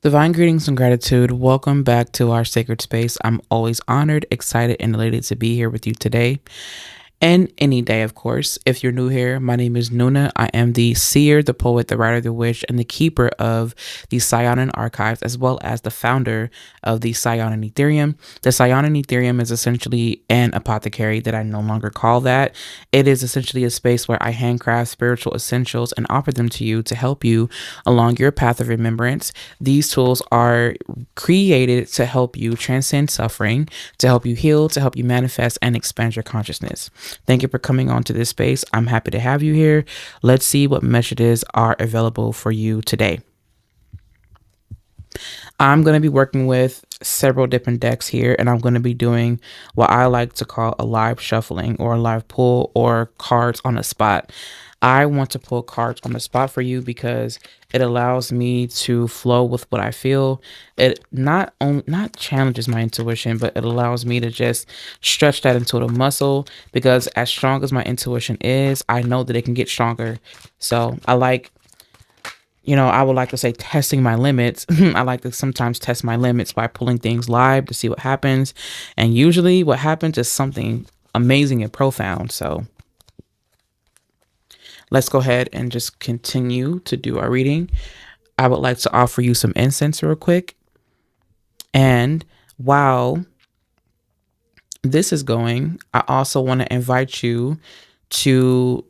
Divine greetings and gratitude. Welcome back to our sacred space. I'm always honored, excited, and elated to be here with you today. And any day, of course. If you're new here, my name is Nuna. I am the seer, the poet, the writer, the witch, and the keeper of the Saiyonan archives, as well as the founder of the Saiyonan Etherium. The Saiyonan Etherium is essentially an apothecary that I no longer call that. It is essentially a space where I handcraft spiritual essentials and offer them to you to help you along your path of remembrance. These tools are created to help you transcend suffering, to help you heal, to help you manifest and expand your consciousness. Thank you for coming on to this space. I'm happy to have you here. Let's see what messages are available for you today. I'm going to be working with several different decks here, and I'm going to be doing what I like to call a live shuffling or a live pull or cards on the spot. I want to pull cards on the spot for you because it allows me to flow with what I feel. It not challenges my intuition, but it allows me to just stretch that intuitive muscle, because as strong as my intuition is, I know that it can get stronger. So I would like to say testing my limits. I like to sometimes test my limits by pulling things live to see what happens. And usually what happens is something amazing and profound. So let's go ahead and just continue to do our reading. I would like to offer you some incense real quick. And while this is going, I also want to invite you to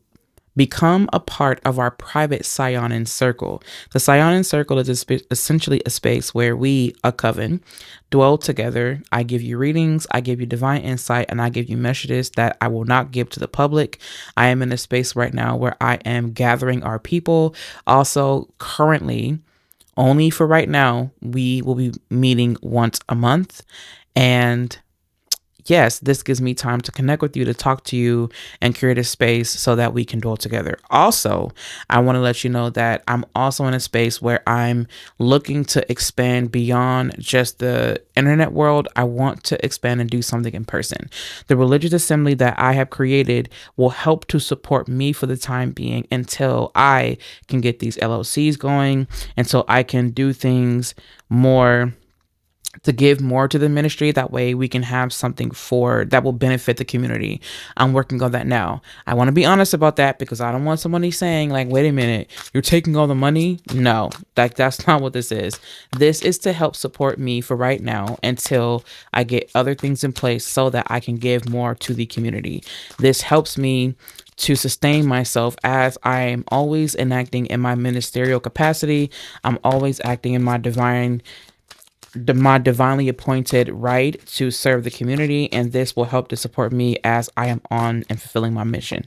become a part of our private Saiyonan circle. The Saiyonan circle is essentially a space where we, a coven, dwell together. I give you readings, I give you divine insight, and I give you messages that I will not give to the public. I am in a space right now where I am gathering our people. Also, currently, only for right now, we will be meeting once a month. And yes, this gives me time to connect with you, to talk to you, and create a space so that we can dwell together. Also, I want to let you know that I'm also in a space where I'm looking to expand beyond just the internet world. I want to expand and do something in person. The religious assembly that I have created will help to support me for the time being until I can get these LLCs going, until I can do things more to give more to the ministry. That way we can have something for that will benefit the community. I'm working on that now. I want to be honest about that because I don't want somebody saying like, wait a minute, you're taking all the money. No, that's not what this is. This is to help support me for right now until I get other things in place so that I can give more to the community. This helps me to sustain myself as I am always enacting in my ministerial capacity. I'm always acting in my divinely appointed right to serve the community, and this will help to support me as I am on and fulfilling my mission.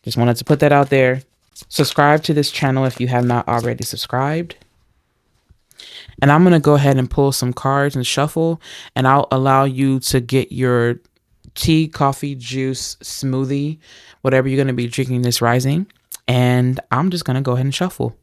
Just wanted to put that out there. Subscribe to this channel if you have not already subscribed. And I'm going to go ahead and pull some cards and shuffle, and I'll allow you to get your tea, coffee, juice, smoothie, whatever you're going to be drinking this rising. And I'm just going to go ahead and shuffle.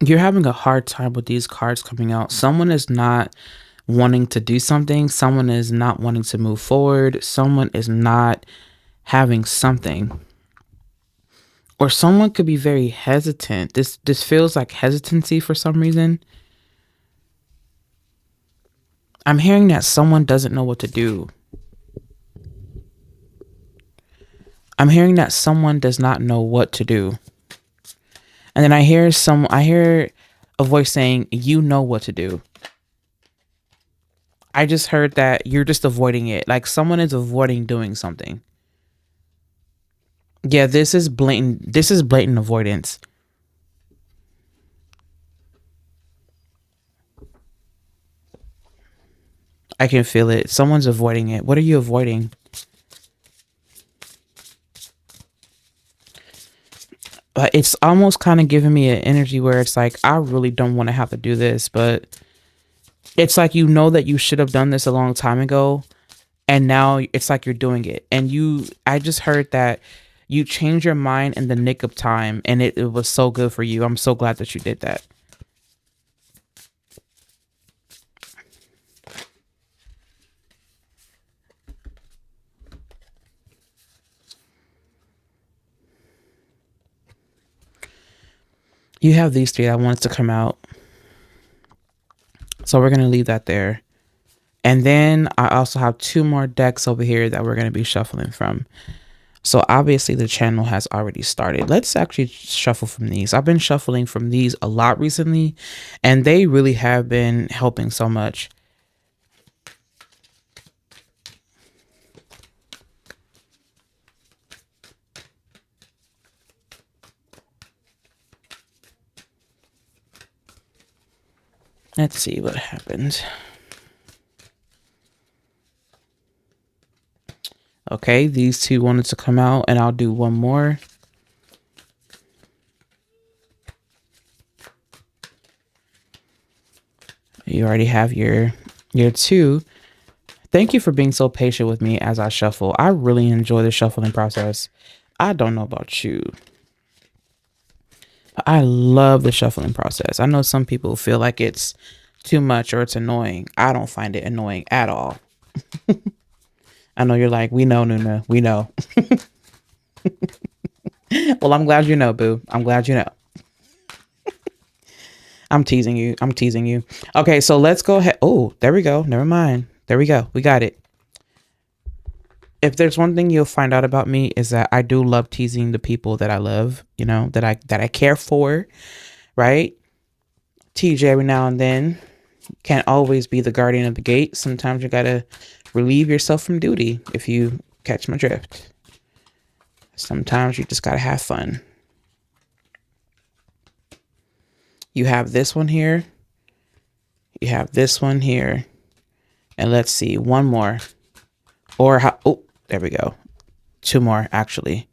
You're having a hard time with these cards coming out. Someone is not wanting to do something. Someone is not wanting to move forward. Someone is not having something. Or someone could be very hesitant. This feels like hesitancy for some reason. I'm hearing that someone doesn't know what to do. I'm hearing that someone does not know what to do. And then I hear a voice saying, you know what to do. I just heard that you're just avoiding it. Like someone is avoiding doing something. Yeah, this is blatant avoidance. I can feel it. Someone's avoiding it. What are you avoiding? But it's almost kind of giving me an energy where it's like, I really don't want to have to do this, but It's like you know that you should have done this a long time ago, and now it's like you're doing it. And I just heard that you changed your mind in the nick of time, and it was so good for you. I'm so glad that you did that. You have these three that wants to come out. So we're going to leave that there. And then I also have two more decks over here that we're going to be shuffling from. So obviously the channel has already started. Let's actually shuffle from these. I've been shuffling from these a lot recently, and they really have been helping so much. Let's see what happens. Okay, these two wanted to come out, and I'll do one more. You already have your two. Thank you for being so patient with me as I shuffle. I really enjoy the shuffling process. I don't know about you. I love the shuffling process. I know some people feel like it's too much or it's annoying. I don't find it annoying at all. I know you're like, we know, Nuna. We know. Well, I'm glad you know, boo. I'm glad you know. I'm teasing you. I'm teasing you. Okay, so let's go ahead. Oh, there we go. Never mind. There we go. We got it. If there's one thing you'll find out about me is that I do love teasing the people that I love, you know, that I care for, right? TJ every now and then. Can't always be the guardian of the gate. Sometimes you gotta relieve yourself from duty, if you catch my drift. Sometimes you just gotta have fun. You have this one here. You have this one here. And let's see, one more. Or how, oh, there we go. Two more, actually.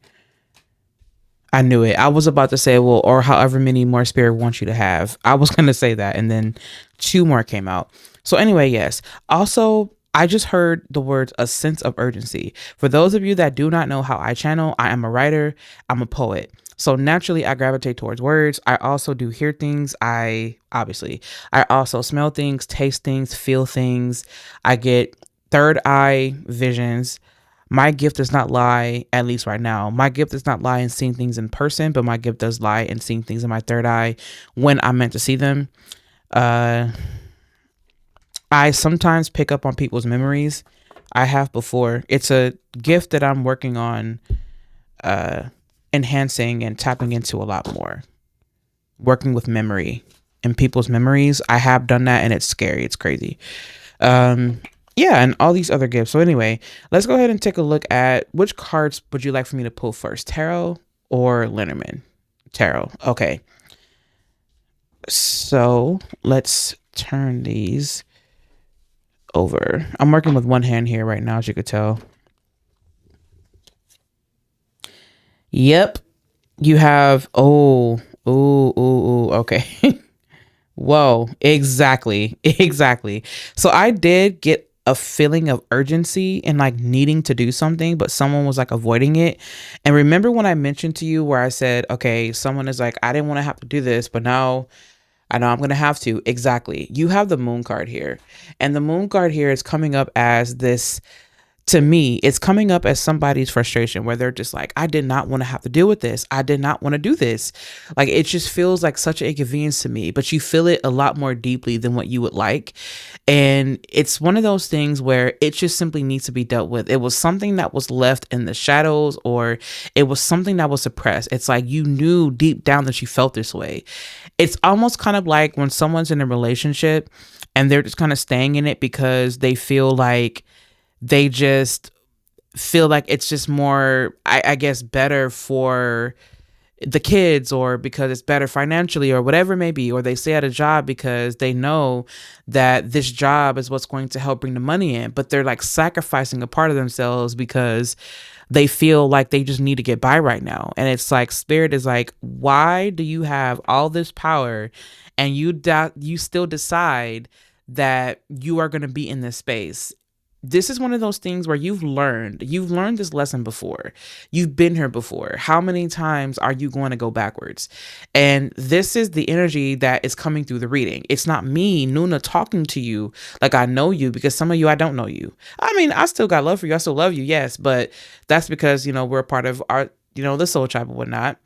I knew it. I was about to say, well, or however many more spirit wants you to have. I was going to say that. And then two more came out. So anyway, yes. Also, I just heard the words a sense of urgency. For those of you that do not know how I channel, I am a writer. I'm a poet. So naturally, I gravitate towards words. I also do hear things. I also smell things, taste things, feel things. I get third eye visions. My gift does not lie, at least right now. My gift does not lie in seeing things in person, but my gift does lie in seeing things in my third eye when I'm meant to see them. I sometimes pick up on people's memories. I have before. It's a gift that I'm working on enhancing and tapping into a lot more. Working with memory and people's memories. I have done that, and it's scary. It's crazy. Yeah, and all these other gifts. So anyway, let's go ahead and take a look at which cards would you like for me to pull first, Tarot or Lenormand? Tarot. Okay. So let's turn these over. I'm working with one hand here right now, as you could tell. Yep. You have, okay. Whoa, exactly. Exactly. So I did get a feeling of urgency and like needing to do something, but someone was like avoiding it. And remember when I mentioned to you where I said, okay, someone is like, I didn't want to have to do this, but now I know I'm going to have to. Exactly. You have the moon card here, and the moon card here is coming up as this. To me, it's coming up as somebody's frustration where they're just like, I did not want to have to deal with this. I did not want to do this. Like, it just feels like such an inconvenience to me, but you feel it a lot more deeply than what you would like. And it's one of those things where it just simply needs to be dealt with. It was something that was left in the shadows, or it was something that was suppressed. It's like you knew deep down that you felt this way. It's almost kind of like when someone's in a relationship and they're just kind of staying in it because they feel like they just feel like it's just more, I guess, better for the kids, or because it's better financially, or whatever it may be, or they stay at a job because they know that this job is what's going to help bring the money in, but they're like sacrificing a part of themselves because they feel like they just need to get by right now. And it's like spirit is like, why do you have all this power and you still decide that you are going to be in this space. This is one of those things where you've learned this lesson before. You've been here before. How many times are you going to go backwards? And this is the energy that is coming through the reading. It's not me, Nuna, talking to you like I know you, because some of you, I don't know you. I mean, I still got love for you. I still love you. Yes. But that's because, we're a part of our, the soul tribe and whatnot.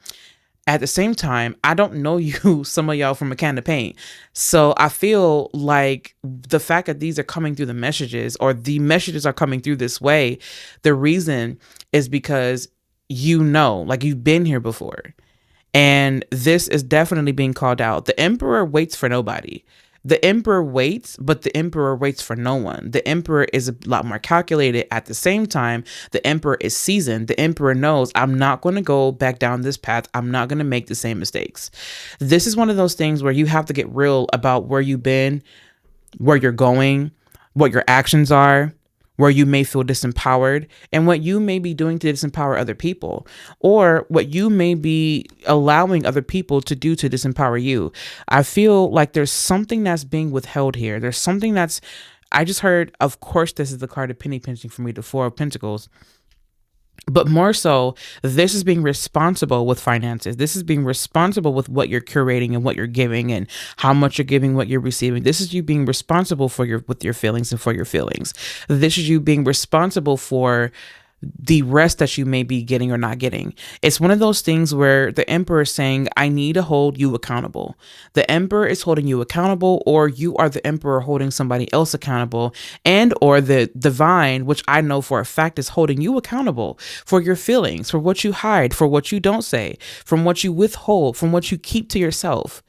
At the same time, I don't know you, some of y'all, from a can of paint. So I feel like the fact that these are coming through the messages, or the messages are coming through this way, the reason is because like you've been here before. And this is definitely being called out. The Emperor waits for nobody. The Emperor waits, but the Emperor waits for no one. The Emperor is a lot more calculated. At the same time, the Emperor is seasoned. The Emperor knows, I'm not going to go back down this path. I'm not going to make the same mistakes. This is one of those things where you have to get real about where you've been, where you're going, what your actions are, where you may feel disempowered, and what you may be doing to disempower other people, or what you may be allowing other people to do to disempower you. I feel like there's something that's being withheld here. There's something I just heard, of course, this is the card of penny pinching for me, the Four of Pentacles. But more so, this is being responsible with finances. This is being responsible with what you're curating and what you're giving and how much you're giving, what you're receiving. This is you being responsible with your feelings and for your feelings. This is you being responsible for the rest that you may be getting or not getting. It's one of those things where the Emperor is saying, I need to hold you accountable. The Emperor is holding you accountable, or you are the Emperor holding somebody else accountable, and or the Divine, which I know for a fact is holding you accountable for your feelings, for what you hide, for what you don't say, from what you withhold, from what you keep to yourself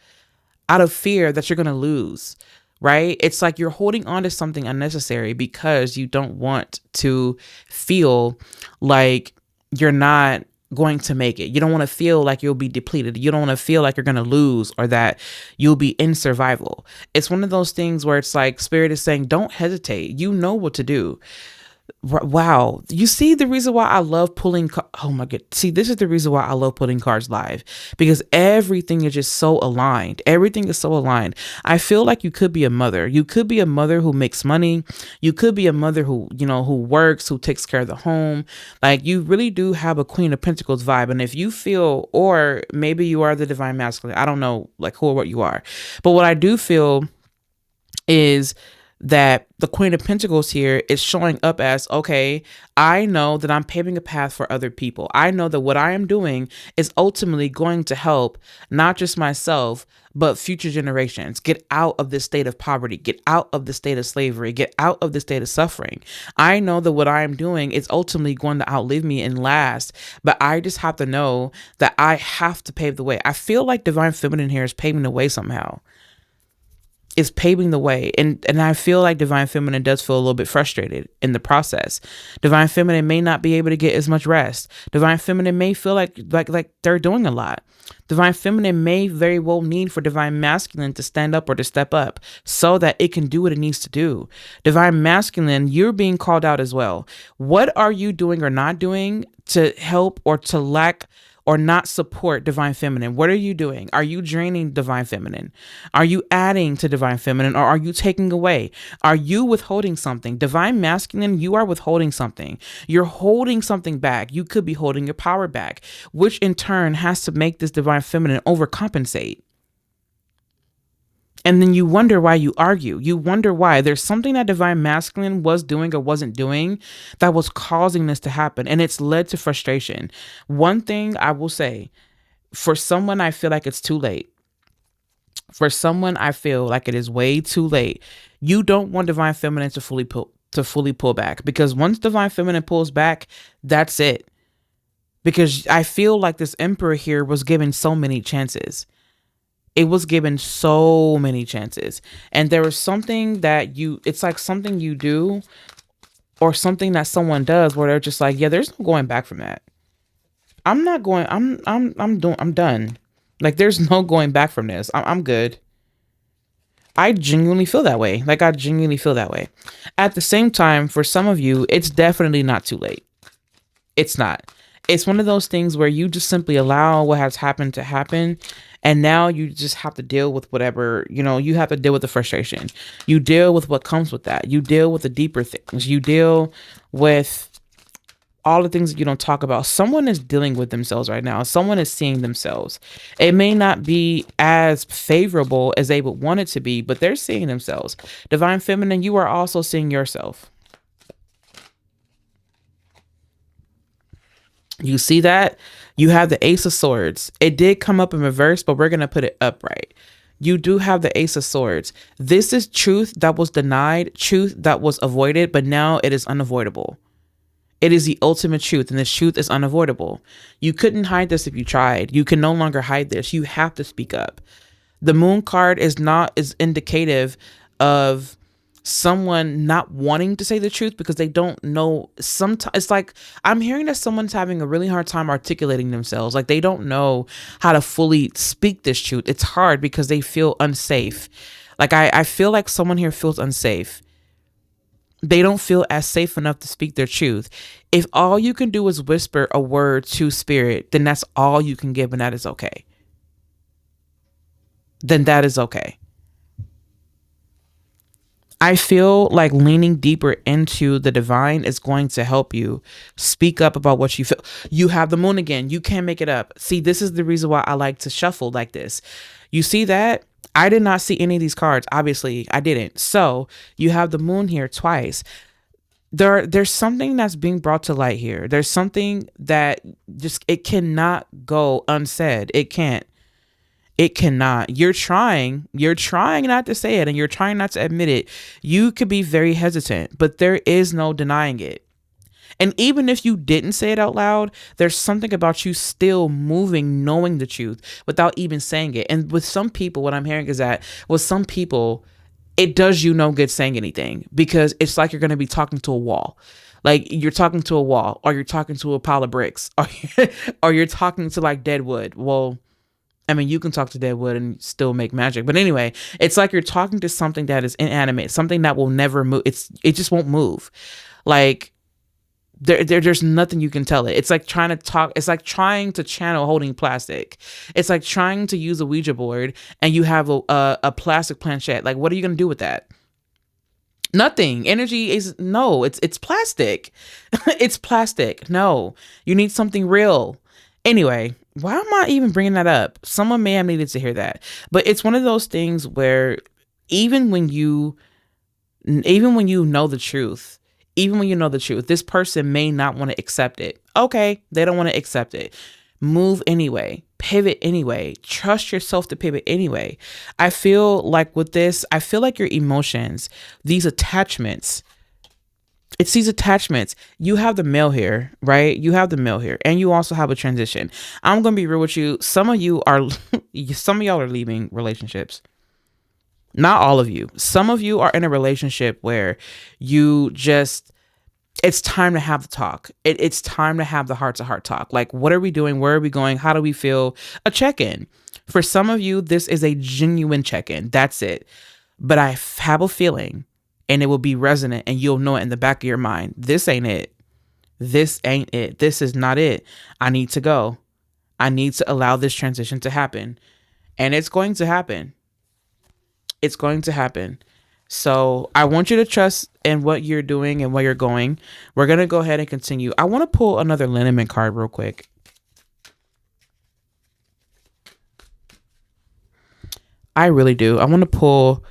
out of fear that you're going to lose. Right? It's like you're holding on to something unnecessary because you don't want to feel like you're not going to make it. You don't want to feel like you'll be depleted. You don't want to feel like you're going to lose, or that you'll be in survival. It's one of those things where it's like Spirit is saying, don't hesitate. You know what to do. Wow. You see the reason why I love pulling. Oh my God. See, this is the reason why I love pulling cards live, because everything is just so aligned. Everything is so aligned. I feel like you could be a mother. You could be a mother who makes money. You could be a mother who works, who takes care of the home. Like, you really do have a Queen of Pentacles vibe. And if you feel, or maybe you are the Divine Masculine, I don't know like who or what you are, but what I do feel is that the Queen of Pentacles here is showing up as, okay, I know that I'm paving a path for other people. I know that what I am doing is ultimately going to help not just myself, but future generations get out of this state of poverty, get out of the state of slavery, get out of the state of suffering. I know that what I am doing is ultimately going to outlive me and last, but I just have to know that I have to pave the way. I feel like Divine Feminine here is paving the way somehow. Is paving the way. And I feel like Divine Feminine does feel a little bit frustrated in the process. Divine Feminine may not be able to get as much rest. Divine Feminine may feel like they're doing a lot. Divine Feminine may very well need for Divine Masculine to stand up or to step up so that it can do what it needs to do. Divine Masculine, you're being called out as well. What are you doing or not doing to help or to lack or not support Divine Feminine? What are you doing? Are you draining Divine Feminine? Are you adding to Divine Feminine, or are you taking away? Are you withholding something? Divine Masculine, you are withholding something. You're holding something back. You could be holding your power back, which in turn has to make this Divine Feminine overcompensate. And then you wonder why you argue. You wonder why there's something that Divine Masculine was doing or wasn't doing that was causing this to happen. And it's led to frustration. One thing I will say, for someone, I feel like it's too late. For someone, I feel like it is way too late. You don't want Divine Feminine to fully pull back, because once Divine Feminine pulls back, that's it. Because I feel like this Emperor here was given so many chances. It was given so many chances. And there was something that it's like something you do or something that someone does where they're just like, yeah, there's no going back from that. I'm done. Like, there's no going back from this. I'm good. I genuinely feel that way. At the same time, for some of you, it's definitely not too late. It's not. It's one of those things where you just simply allow what has happened to happen. And now you just have to deal with whatever, you have to deal with the frustration. You deal with what comes with that. You deal with the deeper things. You deal with all the things that you don't talk about. Someone is dealing with themselves right now. Someone is seeing themselves. It may not be as favorable as they would want it to be, but they're seeing themselves. Divine Feminine, you are also seeing yourself. You see that? You have the Ace of Swords. It did come up in reverse, but we're going to put it upright. You do have the Ace of Swords. This is truth that was denied, truth that was avoided, but now it is unavoidable. It is the ultimate truth, and this truth is unavoidable. You couldn't hide this if you tried. You can no longer hide this. You have to speak up. The Moon card is indicative of someone not wanting to say the truth because they don't know. Sometimes it's like I'm hearing that someone's having a really hard time articulating themselves. Like they don't know how to fully speak this truth. It's hard because they feel unsafe. Like I feel like someone here feels unsafe. They don't feel as safe enough to speak their truth. If all you can do is whisper a word to spirit, then that's all you can give, and that is okay. Then that is okay. I feel like leaning deeper into the divine is going to help you speak up about what you feel. You have the moon again. You can't make it up. See, this is the reason why I like to shuffle like this. You see that? I did not see any of these cards. Obviously, I didn't. So you have the moon here twice. There's something that's being brought to light here. There's something that it cannot go unsaid. It can't. It cannot. You're trying not to say it, and you're trying not to admit it. You could be very hesitant, but there is no denying it. And even if you didn't say it out loud, there's something about you still moving, knowing the truth without even saying it. And with some people, what I'm hearing is that with some people, it does you no good saying anything because it's like you're going to be talking to a wall. Like you're talking to a wall, or you're talking to a pile of bricks, or you're talking to like dead wood. Well, I mean, you can talk to dead wood and still make magic. But anyway, it's like you're talking to something that is inanimate, something that will never move. It just won't move. Like there's nothing you can tell it. It's like trying to talk. It's like trying to channel holding plastic. It's like trying to use a Ouija board and you have a plastic planchette. Like, what are you going to do with that? Nothing. Energy is no, it's plastic. It's plastic. No, you need something real. Anyway, why am I even bringing that up? Someone may have needed to hear that, but it's one of those things where even when you know the truth, this person may not want to accept it. Okay, they don't want to accept it. Move anyway. Pivot anyway. Trust yourself to pivot anyway. I feel like with this, your emotions, these attachments, you have the male here, right? You have the male here, and you also have a transition. I'm going to be real with you. Some of y'all are leaving relationships. Not all of you. Some of you are in a relationship where it's time to have the talk. It's time to have the heart-to-heart talk. Like, what are we doing? Where are we going? How do we feel? A check-in. For some of you, this is a genuine check-in. That's it. But I have a feeling, and it will be resonant, and you'll know it in the back of your mind. This ain't it. This ain't it. This is not it. I need to go. I need to allow this transition to happen. And it's going to happen. It's going to happen. So I want you to trust in what you're doing and where you're going. We're going to go ahead and continue. I want to pull another Liniment card real quick. I really do. I want to pull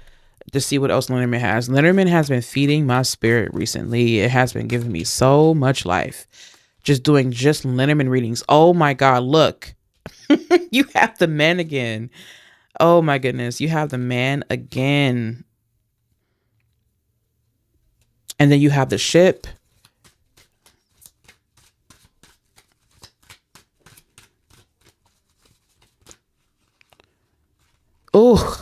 to see what else Liniment has. Liniment has been feeding my spirit recently. It has been giving me so much life. Just doing Liniment readings. Oh my God, look. You have the man again. Oh my goodness, you have the man again. And then you have the ship. Oh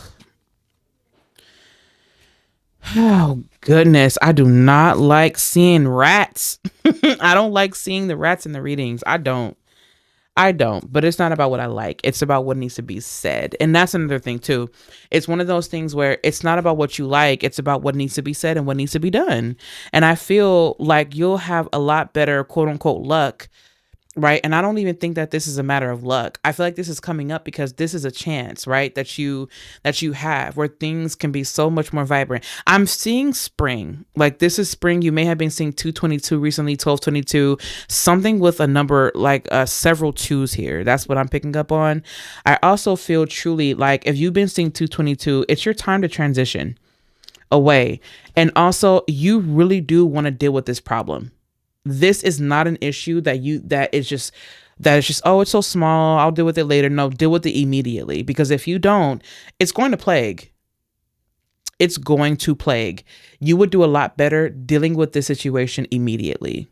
goodness, I do not like seeing rats. I don't like seeing the rats in the readings. I don't, but it's not about what I like. It's about what needs to be said. And that's another thing too. It's one of those things where it's not about what you like. It's about what needs to be said and what needs to be done. And I feel like you'll have a lot better, quote unquote, luck right? And I don't even think that this is a matter of luck. I feel like this is coming up because this is a chance, right? That you have where things can be so much more vibrant. I'm seeing spring. Like this is spring. You may have been seeing 222 recently, 1222, something with a number like several twos here. That's what I'm picking up on. I also feel truly like if you've been seeing 222, it's your time to transition away. And also, you really do want to deal with this problem. This is not an issue that is just oh, it's so small, I'll deal with it later. No, deal with it immediately, because if you don't, it's going to plague. It's going to plague. You would do a lot better dealing with this situation immediately.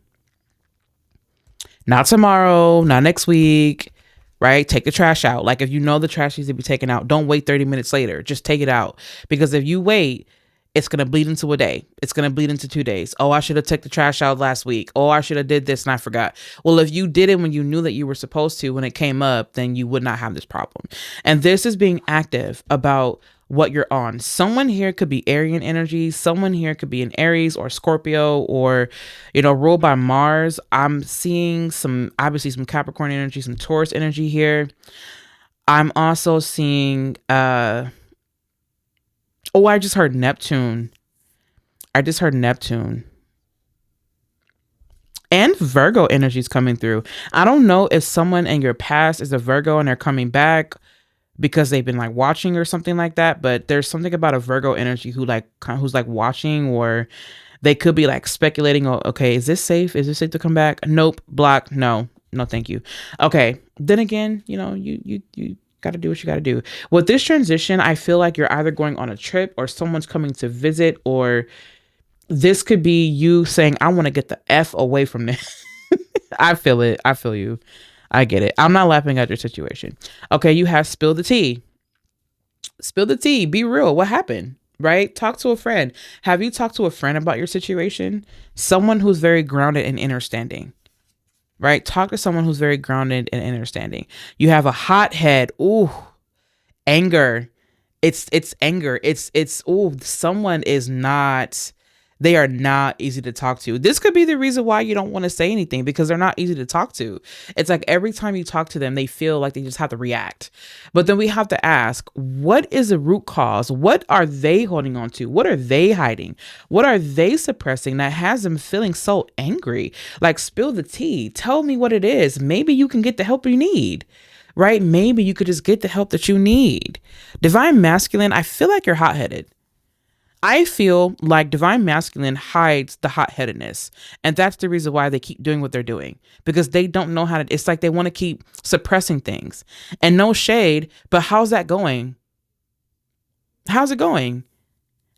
Not tomorrow, not next week, right? Take the trash out. Like if you know the trash needs to be taken out, don't wait 30 minutes later. Just take it out. Because if you wait, it's going to bleed into a day. It's going to bleed into 2 days. Oh, I should have took the trash out last week. Oh, I should have did this and I forgot. Well, if you did it when you knew that you were supposed to, when it came up, then you would not have this problem. And this is being active about what you're on. Someone here could be Aryan energy. Someone here could be an Aries or Scorpio or, ruled by Mars. I'm seeing obviously some Capricorn energy, some Taurus energy here. I'm also seeing, I just heard Neptune. And Virgo energy is coming through. I don't know if someone in your past is a Virgo and they're coming back because they've been like watching or something like that. But there's something about a Virgo energy who's like watching, or they could be like speculating. Oh, okay, is this safe? Is this safe to come back? Nope. Block. No, thank you. Okay. Then again, you got to do what you got to do. With this transition, I feel like you're either going on a trip or someone's coming to visit, or this could be you saying, I want to get the F away from this. I feel it. I feel you. I get it. I'm not laughing at your situation. Okay, you have spill the tea. Spill the tea. Be real. What happened? Right? Talk to a friend. Have you talked to a friend about your situation? Someone who's very grounded and understanding. Right? Talk to someone who's very grounded and understanding. You have a hot head. Ooh, anger. It's anger. Someone is not, they are not easy to talk to. This could be the reason why you don't want to say anything, because they're not easy to talk to. It's like every time you talk to them, they feel like they just have to react. But then we have to ask, what is the root cause? What are they holding on to? What are they hiding? What are they suppressing that has them feeling so angry? Like, spill the tea. Tell me what it is. Maybe you can get the help you need. Right? Maybe you could just get the help that you need. Divine Masculine, I feel like you're hot-headed. I feel like Divine Masculine hides the hot-headedness. And that's the reason why they keep doing what they're doing. Because they don't know how to, it's like they want to keep suppressing things. And no shade, but how's that going? How's it going?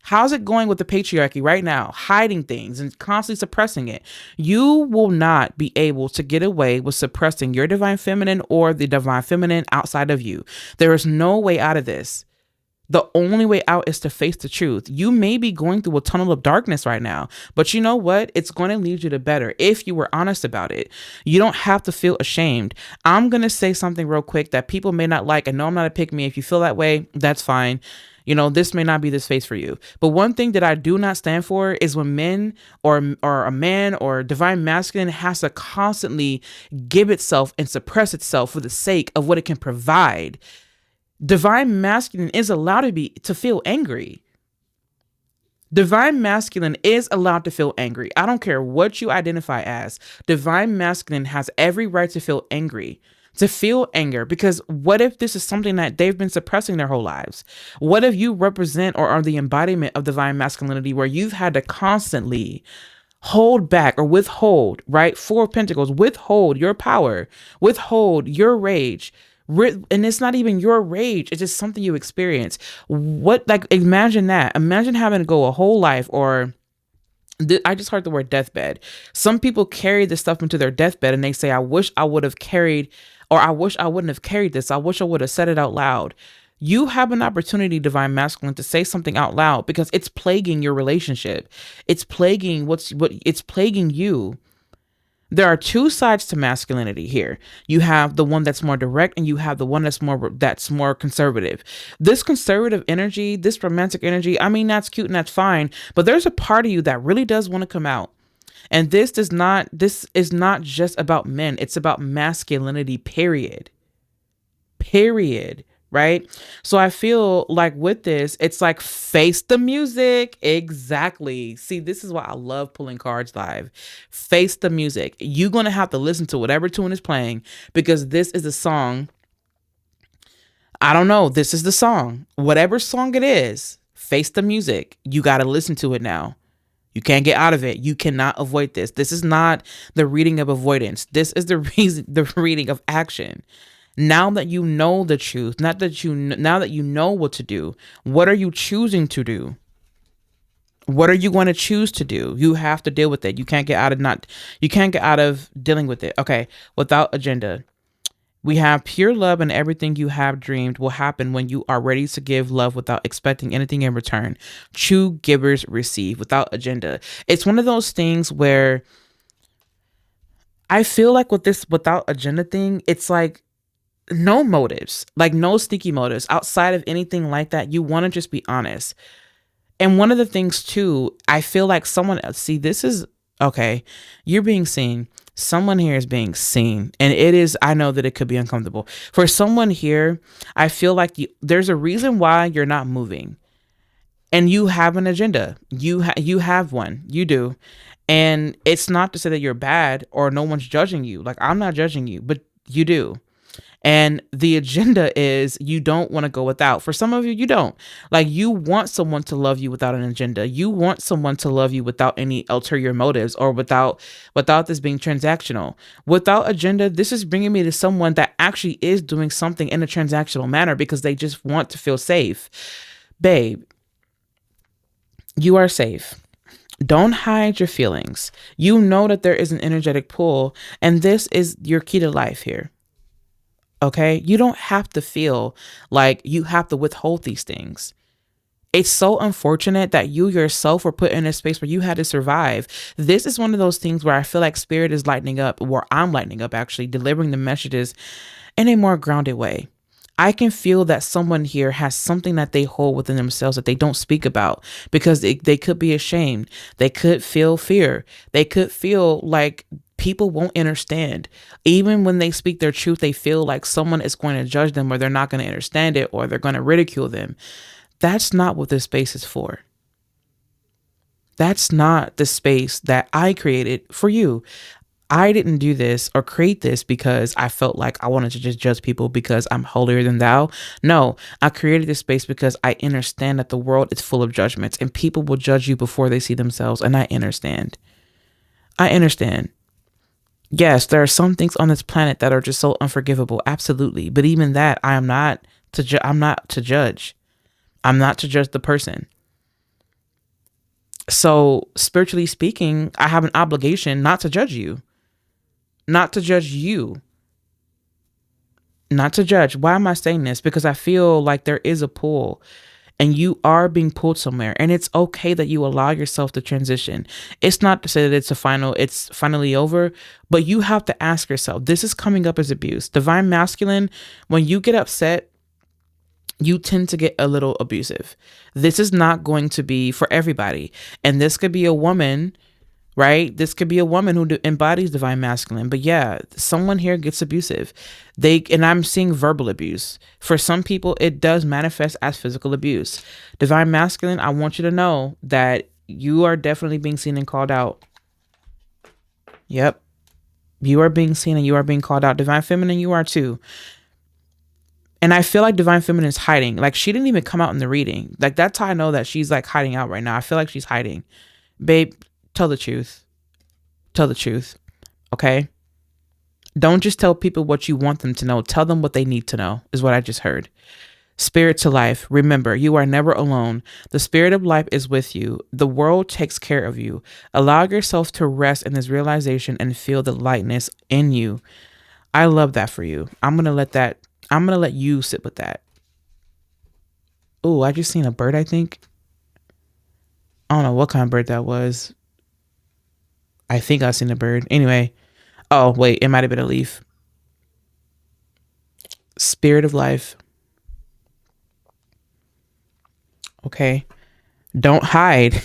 How's it going with the patriarchy right now? Hiding things and constantly suppressing it. You will not be able to get away with suppressing your divine feminine or the divine feminine outside of you. There is no way out of this. The only way out is to face the truth. You may be going through a tunnel of darkness right now, but you know what? It's going to lead you to better if you were honest about it. You don't have to feel ashamed. I'm going to say something real quick that people may not like. I know I'm not a pick me. If you feel that way, that's fine. This may not be the space for you. But one thing that I do not stand for is when men or a man or divine masculine has to constantly give itself and suppress itself for the sake of what it can provide. Divine masculine is allowed to feel angry. Divine masculine is allowed to feel angry. I don't care what you identify as. Divine masculine has every right to feel angry. To feel anger, because what if this is something that they've been suppressing their whole lives? What if you represent or are the embodiment of divine masculinity where you've had to constantly hold back or withhold, right? Four of Pentacles, withhold your power, withhold your rage. And it's not even your rage. It's just something you experience. Imagine that. Imagine having to go a whole life I just heard the word deathbed. Some people carry this stuff into their deathbed and they say, I wish I would have carried, or I wish I wouldn't have carried this. I wish I would have said it out loud. You have an opportunity, divine masculine, to say something out loud because it's plaguing your relationship. It's plaguing it's plaguing you. There are two sides to masculinity here. You have the one that's more direct and you have the one that's more conservative. This conservative energy, this romantic energy, I mean, that's cute and that's fine, but there's a part of you that really does want to come out. And this is not just about men. It's about masculinity, period. Period. Right? So I feel like with this, it's like face the music. Exactly. See, this is why I love pulling cards live. Face the music. You're going to have to listen to whatever tune is playing because this is the song. I don't know. This is the song. Whatever song it is, face the music. You got to listen to it now. You can't get out of it. You cannot avoid this. This is not the reading of avoidance. This is the reading of action. Now that you know the truth, now that you know what to do, what are you choosing to do? What are you going to choose to do? You have to deal with it. You can't get out of dealing with it. Okay. Without agenda. We have pure love, and everything you have dreamed will happen when you are ready to give love without expecting anything in return. True givers receive without agenda. It's one of those things where I feel like with this without agenda thing, it's like no motives, like no sneaky motives outside of anything like that. You want to just be honest. And one of the things too, I feel like someone else, see, this is okay. You're being seen. Someone here is being seen, and it is, I know that it could be uncomfortable for someone here. I feel like there's a reason why you're not moving, and you have an agenda. You have one, you do. And it's not to say that you're bad or no one's judging you. Like, I'm not judging you, but you do. And the agenda is you don't want to go without. For some of you, you don't. Like, you want someone to love you without an agenda. You want someone to love you without any ulterior motives or without this being transactional. Without agenda, this is bringing me to someone that actually is doing something in a transactional manner because they just want to feel safe. Babe, you are safe. Don't hide your feelings. You know that there is an energetic pull, and this is your key to life here. Okay, you don't have to feel like you have to withhold these things. It's so unfortunate that you yourself were put in a space where you had to survive. This is one of those things where I feel like spirit is lightening up, or I'm lightening up actually, delivering the messages in a more grounded way. I can feel that someone here has something that they hold within themselves that they don't speak about because they could be ashamed. They could feel fear. They could feel like people won't understand. Even when they speak their truth, they feel like someone is going to judge them, or they're not going to understand it, or they're going to ridicule them. That's not what this space is for. That's not the space that I created for you. I didn't do this or create this because I felt like I wanted to just judge people because I'm holier than thou. No, I created this space because I understand that the world is full of judgments and people will judge you before they see themselves. And I understand. I understand. Yes, there are some things on this planet that are just so unforgivable. Absolutely. But even that, I'm not to judge. I'm not to judge the person. So spiritually speaking, I have an obligation not to judge you. Not to judge you. Not to judge. Why am I saying this? Because I feel like there is a pull and you are being pulled somewhere, and it's okay that you allow yourself to transition. It's not to say that it's finally over, but you have to ask yourself, this is coming up as abuse. Divine masculine, when you get upset, you tend to get a little abusive. This is not going to be for everybody. And this could be a woman, right? This could be a woman who embodies divine masculine. But yeah, someone here gets abusive. And I'm seeing verbal abuse. For some people, it does manifest as physical abuse. Divine masculine, I want you to know that you are definitely being seen and called out. Yep. You are being seen and you are being called out. Divine feminine, you are too. And I feel like divine feminine is hiding. Like, she didn't even come out in the reading. Like, that's how I know that she's like hiding out right now. I feel like she's hiding. Babe, tell the truth. Tell the truth. Okay? Don't just tell people what you want them to know. Tell them what they need to know, is what I just heard. Spirit to life. Remember, you are never alone. The spirit of life is with you. The world takes care of you. Allow yourself to rest in this realization and feel the lightness in you. I love that for you. I'm going to let you sit with that. Oh, I just seen a bird, I think. I don't know what kind of bird that was. I think I seen a bird. Anyway. Oh, wait, it might have been a leaf. Spirit of life. Okay. Don't hide.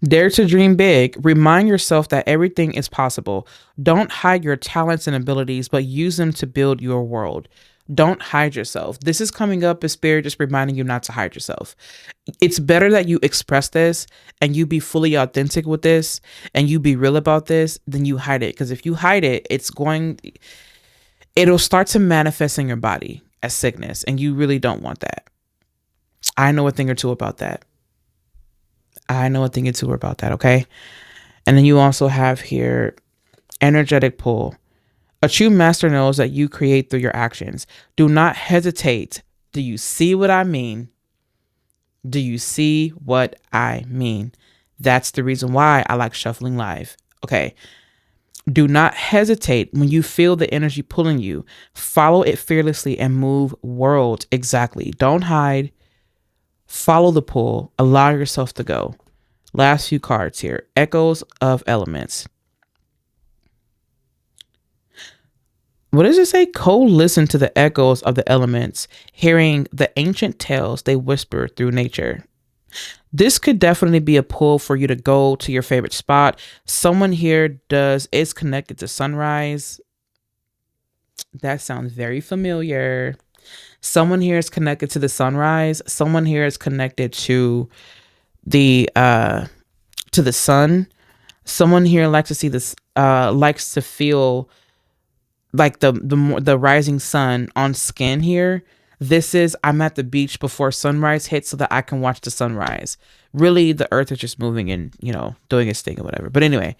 Dare to dream big. Remind yourself that everything is possible. Don't hide your talents and abilities, but use them to build your world. Don't hide yourself. This is coming up as spirit just reminding you not to hide yourself. It's better that you express this and you be fully authentic with this and you be real about this than you hide it. Because if you hide it, it'll start to manifest in your body as sickness. And you really don't want that. I know a thing or two about that. Okay. And then you also have here energetic pull. A true master knows that you create through your actions. Do not hesitate. Do you see what I mean? Do you see what I mean? That's the reason why I like shuffling live. Okay. Do not hesitate when you feel the energy pulling you. Follow it fearlessly and move worlds. Exactly. Don't hide. Follow the pull. Allow yourself to go. Last few cards here. Echoes of elements. What does it say? Co-listen to the echoes of the elements, hearing the ancient tales they whisper through nature. This could definitely be a pull for you to go to your favorite spot. Someone here is connected to sunrise. That sounds very familiar. Someone here is connected to the sunrise. Someone here is connected to the sun. Someone here likes to see this, likes to feel like the rising sun on skin here. This is, I'm at the beach before sunrise hits so that I can watch the sunrise. Really, the earth is just moving and, doing its thing or whatever. But anyway,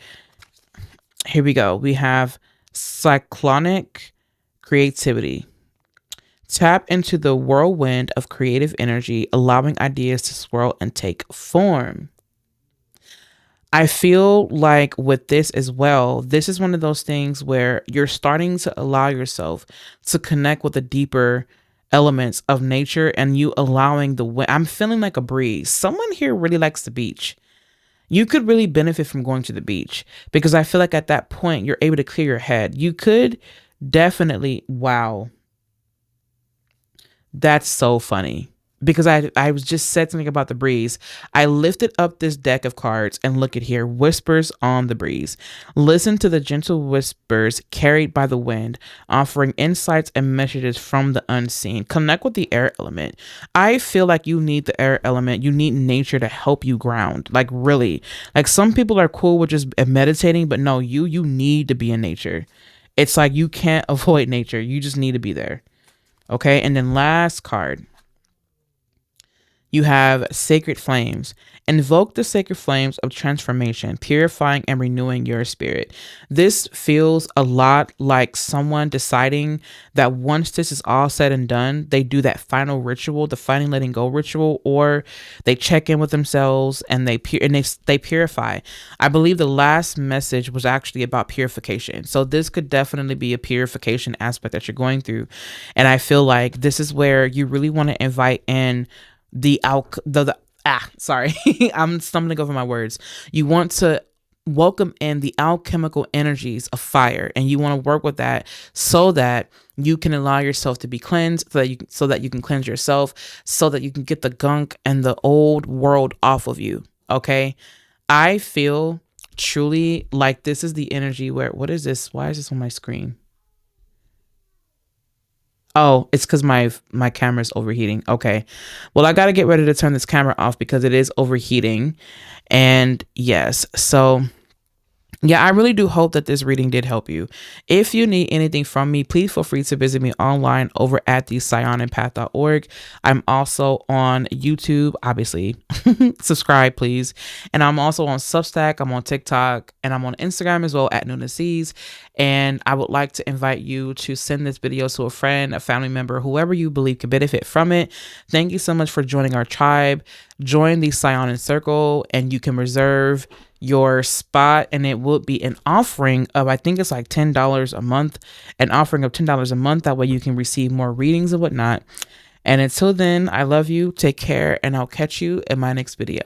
here we go. We have cyclonic creativity. Tap into the whirlwind of creative energy, allowing ideas to swirl and take form. I feel like with this as well, this is one of those things where you're starting to allow yourself to connect with the deeper elements of nature and you allowing the wind. I'm feeling like a breeze. Someone here really likes the beach. You could really benefit from going to the beach because I feel like at that point, you're able to clear your head. You could definitely, wow. That's so funny. Because I was just said something about the breeze. I lifted up this deck of cards and look at here. Whispers on the breeze. Listen to the gentle whispers carried by the wind, offering insights and messages from the unseen. Connect with the air element. I feel like you need the air element. You need nature to help you ground. Like really. Like some people are cool with just meditating, but no, you need to be in nature. It's like you can't avoid nature. You just need to be there. Okay. And then last card. You have sacred flames. Invoke the sacred flames of transformation, purifying and renewing your spirit. This feels a lot like someone deciding that once this is all said and done, they do that final ritual, the final letting go ritual, or they check in with themselves and they purify. I believe the last message was actually about purification. So this could definitely be a purification aspect that you're going through. And I feel like this is where you really want to invite in sorry, I'm stumbling over my words. You want to welcome in the alchemical energies of fire, and you want to work with that so that you can allow yourself to be cleansed, so that you can cleanse yourself, so that you can get the gunk and the old world off of you. Okay, I feel truly like this is the energy where, what is this? Why is this on my screen? Oh, it's because my camera's overheating. Okay. Well, I got to get ready to turn this camera off because it is overheating. And yes, so yeah, I really do hope that this reading did help you. If you need anything from me, please feel free to visit me online over at the SaiyonanPath.org. I'm also on YouTube, obviously. Subscribe, please. And I'm also on Substack. I'm on TikTok, and I'm on Instagram as well at Nuna Sees. And I would like to invite you to send this video to a friend, a family member, whoever you believe could benefit from it. Thank you so much for joining our tribe. Join the Saiyonan Circle, and you can reserve your spot, and it will be an offering of, I think it's like $10 a month, an offering of $10 a month. That way you can receive more readings and whatnot. And until then, I love you. Take care, and I'll catch you in my next video.